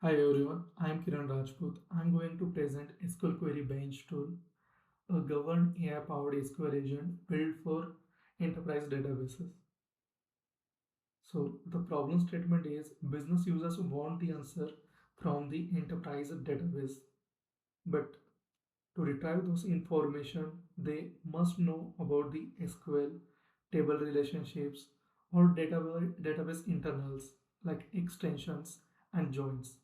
Hi everyone, I am Kiran Rajput. I am going to present SqlQueryBench tool, a governed AI-powered SQL agent built for enterprise databases. So the problem statement is business users want the answer from the enterprise database, but to retrieve those information, they must know about the SQL, table relationships, or database internals like extensions and joins.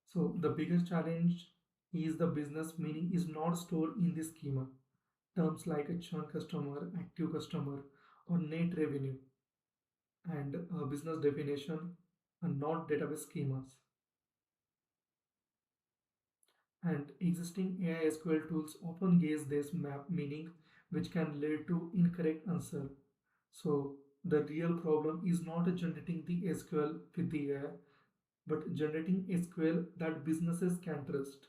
So the biggest challenge is the business meaning is not stored in the schema. Terms like a churn customer, active customer, or net revenue, and business definition are not database schemas. And existing AI SQL tools often guess this map meaning, which can lead to incorrect answer. So the real problem is not generating the SQL with the AI, but generating SQL that businesses can trust.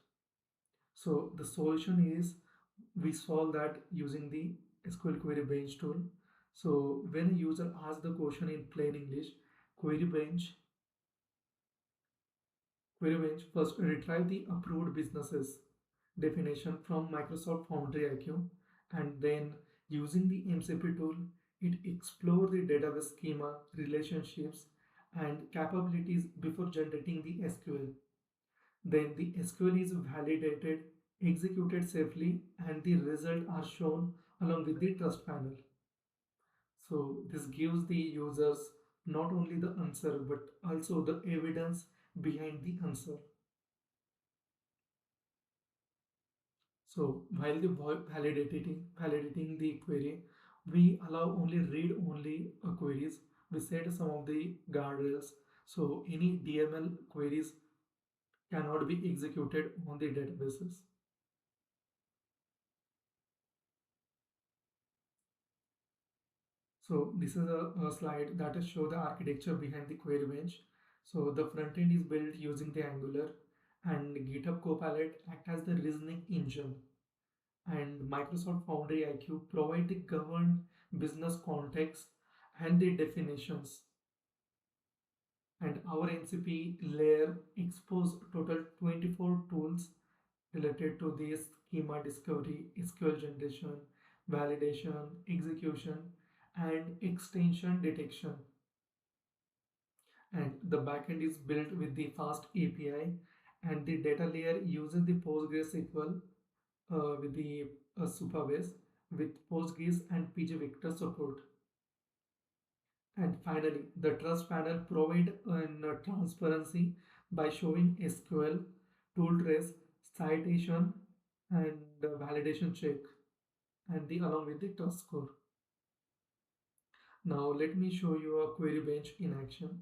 So the solution is we solve that using the SQL Query Bench tool. So when a user asks the question in plain English, Query Bench, Query Bench first retrieve the approved businesses definition from Microsoft Foundry IQ, and then using the MCP tool, it explore the database schema, relationships, and capabilities before generating the SQL. Then the SQL is validated, executed safely, and the results are shown along with the trust panel. So this gives the users not only the answer but also the evidence behind the answer. So while the validating the query, we allow only read only queries. We set some of the guardrails. So any DML queries cannot be executed on the databases. So this is a slide that will show the architecture behind the query bench. So the front end is built using the Angular, and GitHub Copilot act as the reasoning engine, and Microsoft Foundry IQ provide the governed business context and the definitions. And our NCP layer expose total 24 tools related to this schema discovery, SQL generation, validation, execution, and extension detection. And the backend is built with the fast API, and the data layer uses the PostgreSQL with the Supabase with Postgres and PG Vector support. And finally, the trust panel provide transparency by showing SQL, tool trace, citation, and validation check, and the along with the trust score. Now let me show you a query bench in action.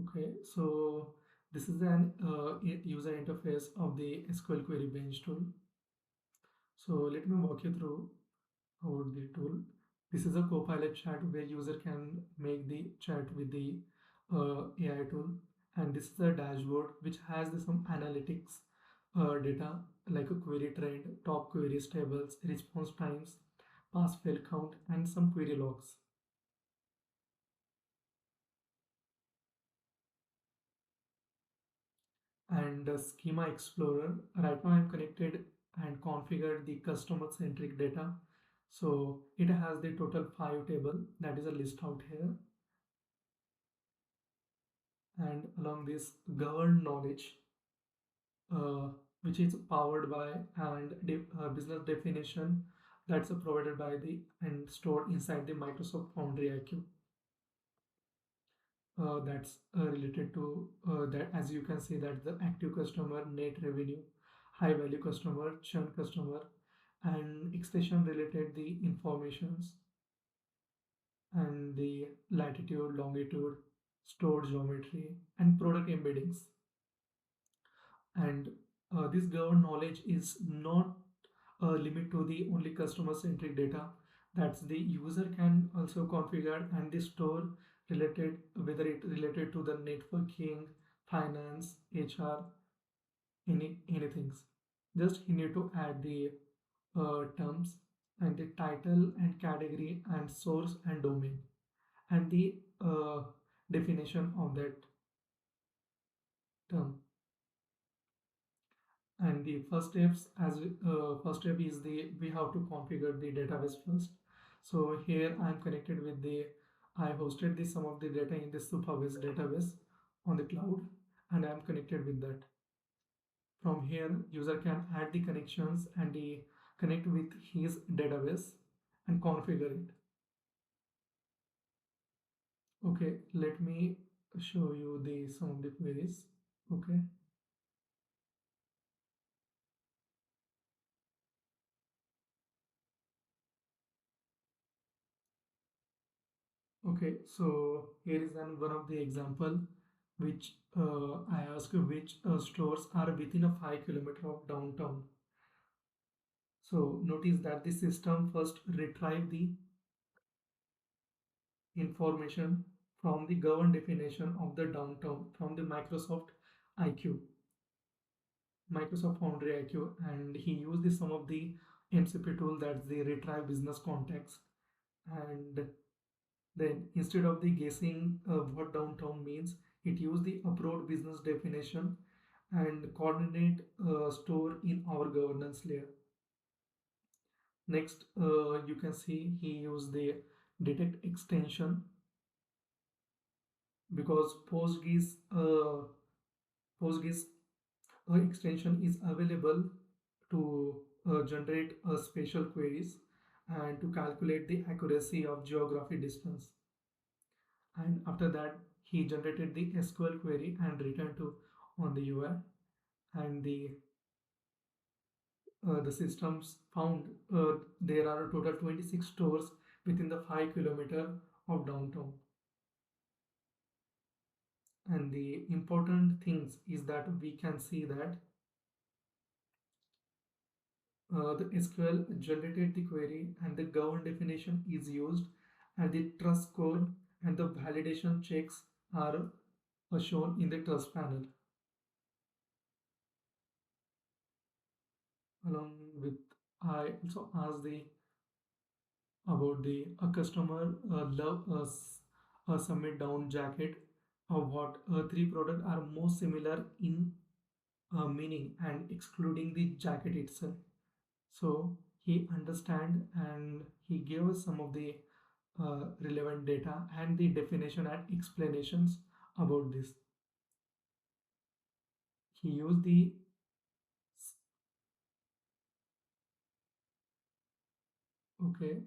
Okay, so this is an user interface of the SQL Query Bench tool. So let me walk you through about the tool. This is a Copilot chat where user can make the chat with the AI tool, and this is a dashboard which has some analytics data like a query trend, top queries tables, response times, pass fail count, and some query logs. And the schema explorer, right now I'm connected and configured the customer centric data. So it has the total 5 table, that is a list out here, and along this governed knowledge, uh, which is powered by and business definition that's provided by the and stored inside the Microsoft Foundry IQ. That's related to that, as you can see, that the active customer, net revenue, high value customer, churn customer, and extension related the informations, and the latitude, longitude, stored geometry, and product embeddings. And this governed knowledge is not a limit to the only customer centric data. That's the user can also configure and the store related, whether it related to the networking, finance, HR, anything. Just you need to add the terms and the title and category and source and domain. and the definition of that term. And the first step is we have to configure the database first. So here I'm connected with the I hosted the some of the data in the superbase database on the cloud, and I'm connected with that. From here user can add the connections and the connect with his database and configure it. Okay, let me show you the some of the queries. Okay. Okay, so here is one of the example which I ask which stores are within a 5 kilometer of downtown. So notice that the system first retrieve the information from the governed definition of the downtown from the IQ, Microsoft Foundry IQ, and he used the some of the MCP tool, that's the retrieve business context. And then instead of the guessing what downtown means, it used the approved business definition and coordinate store in our governance layer. Next, you can see he used the detect extension because PostGIS extension is available to generate spatial queries and to calculate the accuracy of geography distance. And after that he generated the SQL query and returned to on the UI, and the systems found there are a total 26 stores within the 5 kilometer of downtown. And the important things is that we can see that the SQL generated the query and the governed definition is used, and the trust score and the validation checks are shown in the trust panel. Along with, I also asked the about the a customer love a submit down jacket of what three products are most similar in meaning and excluding the jacket itself. So he understand and he gave us some of the relevant data and the definition and explanations about this. He used the okay,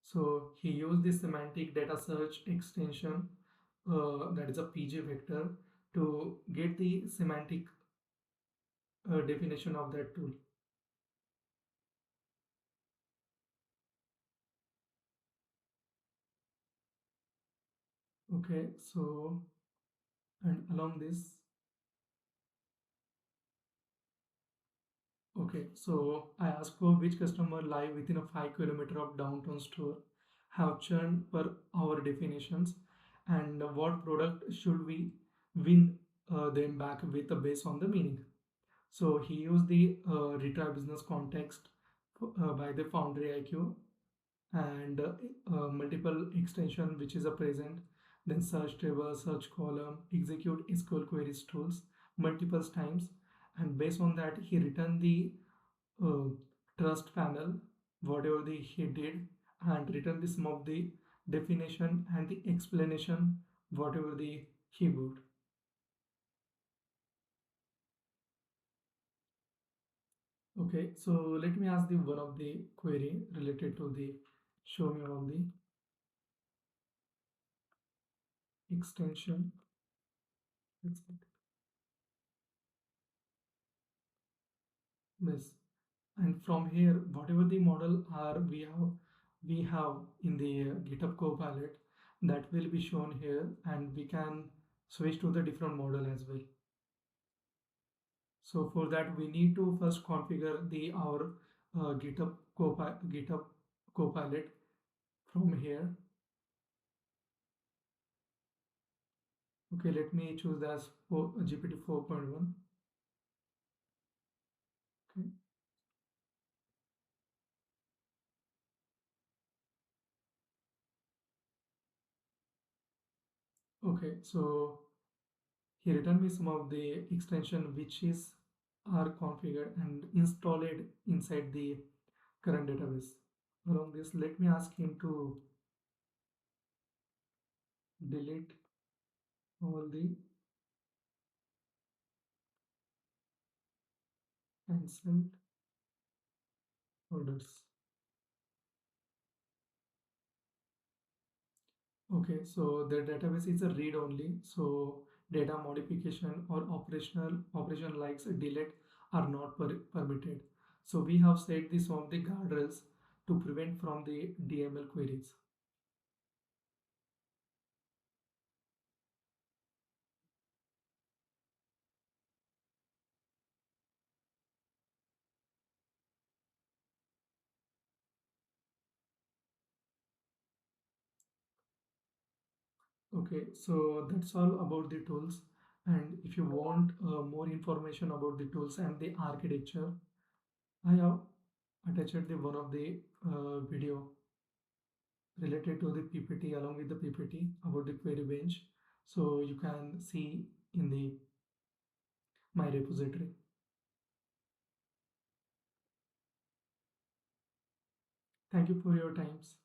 so he used the semantic data search extension, that is a PG vector, to get the semantic definition of that tool. Okay, so and along this, okay, so I asked for which customer live within a 5 kilometer of downtown store have churned per our definitions, and what product should we win them back with based on the meaning. So he used the retrieve business context by the Foundry IQ, and multiple extension which is a present, then search table, search column, execute SQL queries tools multiple times, and based on that he returned the uh, trust panel whatever the he did, and return the sum of the definition and the explanation whatever the he would. Okay, so let me ask the one of the query related to the show me all the extension. That's it. Yes. And from here, whatever the model are we have in the GitHub Copilot, that will be shown here, and we can switch to the different model as well. So for that, we need to first configure the our GitHub Copilot from here. Okay, let me choose as GPT 4.1. Okay. Okay, so he returned me some of the extension which is are configured and installed inside the current database. Along this, let me ask him to delete all the cancelled orders. Okay, so the database is a read only. So data modification or operational operation likes a delete are not permitted. So we have set this on the guardrails to prevent from the DML queries. Okay, so that's all about the tools. And if you want more information about the tools and the architecture, I have attached the one of the video related to the PPT along with the PPT about the query bench. So you can see in the my repository. Thank you for your times.